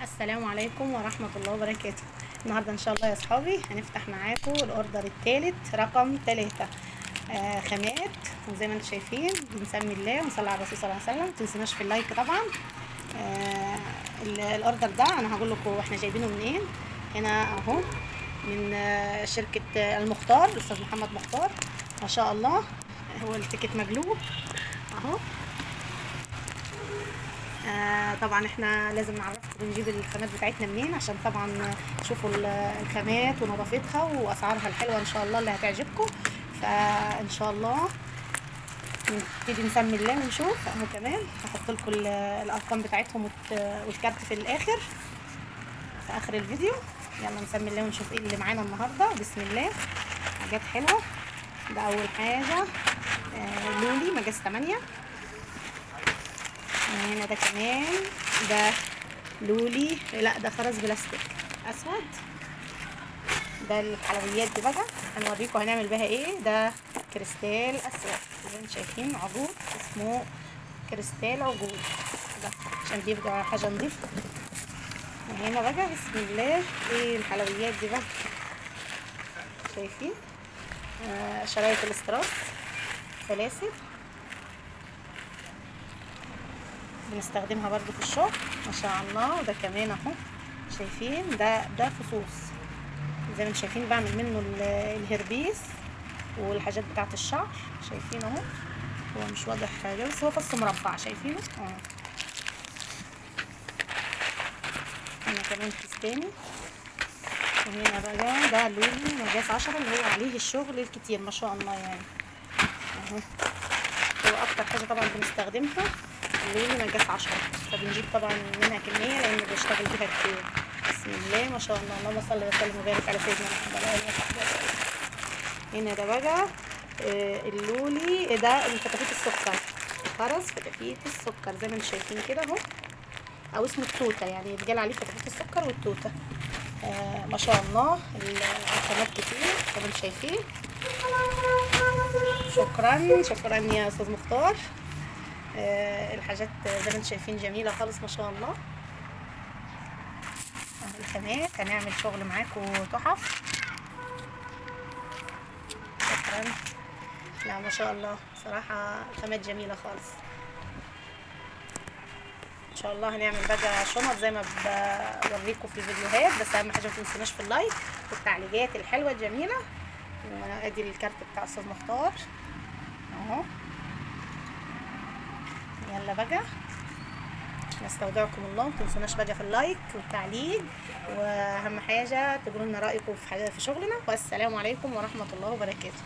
السلام عليكم ورحمة الله وبركاته. النهاردة ان شاء الله يا اصحابي هنفتح معاكم الاوردر الثالث رقم 3. خامات، وزي ما انتم شايفين بنسمي الله ونصلي على الرسول صلى الله عليه وسلم. متنسوناش في اللايك طبعا. الاوردر ده انا هقول لكم احنا جايبينه منين. هنا اهو من شركة المختار، الاستاذ محمد مختار ما شاء الله. هو التيكت مقلوب اهو. طبعا احنا لازم نعرفكم بنجيب الخامات بتاعتنا منين، عشان طبعا تشوفوا الخامات ونظافتها واسعارها الحلوه ان شاء الله اللي هتعجبكم. فان شاء الله نبتدي نسمي الله ونشوف. اهو كمان هحط لكم الارقام بتاعتهم والكارت في الاخر، في اخر الفيديو. يلا نسمي الله ونشوف ايه اللي معانا النهارده. بسم الله. حاجات حلوه. ده اول حاجه لولي مقاس 8. هنا ده كمان ده لولي، لا ده خرز بلاستيك اسود. ده الحلويات دي بقى هنوريكم هنعمل بها ايه. ده كريستال اسود زي ما انتم شايفين، عبود اسمه كريستال عبود ده عشان بيبقى حاجه نضيفه. وهنا بقى بسم الله ايه الحلويات دي بقى شايفين. شرايط الاستراس سلاسل بنستخدمها برضو في الشغل ما شاء الله. وده كمان اهو شايفين ده فصوص زي ما انتم شايفين، بعمل منه الهربيس والحاجات بتاعه الشعر. شايفين اهو، هو مش واضح حاجه بس هو فص مربع شايفينه اهو. هنا كمان كيس تاني. وهنا بقى ده لولي مقاس 10 اللي هو عليه الشغل الكتير ما شاء الله يعني اهو. هو اكتر حاجه طبعا بنستخدمها اللولي مقاس 10، فبنجيب طبعا منها كميه لان بشتغل بيها كتير. بسم الله ما شاء الله، اللهم صل وسلم وبارك على سيدنا محمد وعلى اله وصحبه وسلم. هنا ده بقى اللولي ده فتافيت السكر، خرز فتافيت السكر زي ما انتم شايفين كده اهو، او اسمه التوته يعني يتقال عليه فتافيت السكر والتوته. ما شاء الله الخامات كتير زي ما انتم شايفين. شكرا يا استاذ مختار. الحاجات زي ما انتم شايفين جميله خالص ما شاء الله. الخامات هنعمل شغل معاكم تحف. شكرا. لا ما شاء الله صراحه خامات جميله خالص. ان شاء الله هنعمل بقى شنط زي ما بوريكم في الفيديوهات، بس اهم حاجه ما تنسوناش في اللايك والتعليقات الحلوه الجميله. وادي الكارت بتاع استاذ مختار اهو. يلا بقى نستودعكم الله. متنسوناش بقى في اللايك والتعليق، واهم حاجه تقولوا لنا رايكم في شغلنا. والسلام عليكم ورحمه الله وبركاته.